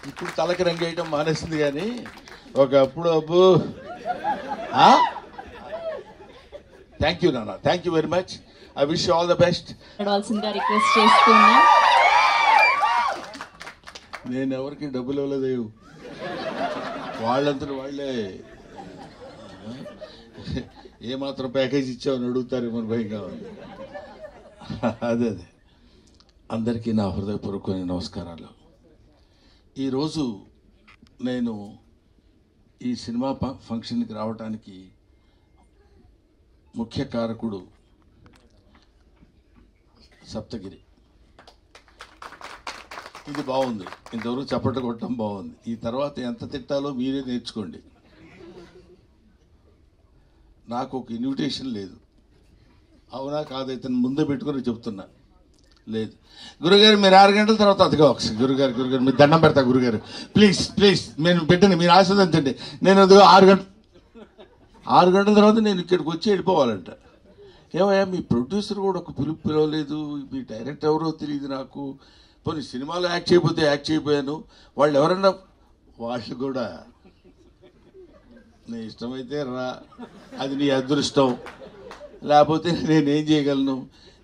ఇప్పుడు తలకి రంగు వేయటం మానేసింది, కానీ ఒకప్పుడు అబ్బు. థ్యాంక్ యూ నాన్న, thank you very much. I wish all the best. Request చేస్తున్నా. నేను ఎవరికి డబ్బులు ఇవ్వలేదు, వాళ్ళంతా వాళ్ళే ఏమాత్రం ప్యాకేజ్ ఇచ్చామని అడుగుతారు, మన భయం కావాలి. అదే అందరికీ నా హృదయపూర్వకమైన నమస్కారాలు. ఈరోజు నేను ఈ సినిమా ఫంక్షన్కి రావడానికి ముఖ్య కారకుడు సప్తగిరి. ఇది బాగుంది, ఇంతవరకు చప్పట్లు కొట్టడం బాగుంది. ఈ తర్వాత ఎంత తిట్టాలో మీరే నేర్చుకోండి. నాకు ఒక ఇన్విటేషన్ లేదు, అవునా కాదైతే ముందే పెట్టుకుని చెప్తున్నా. లేదు గురుగారు, మీరు 6 గంటల తర్వాత అదిగా ఒకసారి గురుగారు మీరు దండం పెడతా గురుగారు, ప్లీజ్ ప్లీజ్ నేను పెట్టండి, మీరు ఆశీర్వదించండి. నేను అదిగో 6 గంటల తర్వాత నేను ఇక్కడికి వచ్చి వెళ్ళిపోవాలంట. ఏమయ్యా మీ ప్రొడ్యూసర్ కూడా ఒక పిలవలేదు, మీ డైరెక్టర్ ఎవరో తెలియదు నాకు. పోనీ సినిమాలో యాక్ట్ చేయకపోతే యాక్ట్ చేయకపోయాను, వాళ్ళు ఎవరన్నా వాళ్ళు కూడా నీ ఇష్టమైతే రా, అది నీ అదృష్టం, లేకపోతే నేనేం చేయగలను.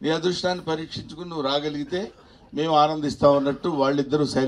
నీ అదృష్టాన్ని పరీక్షించుకుని నువ్వు రాగలిగితే మేము ఆనందిస్తాం అన్నట్టు వాళ్ళిద్దరూ సైలెంట్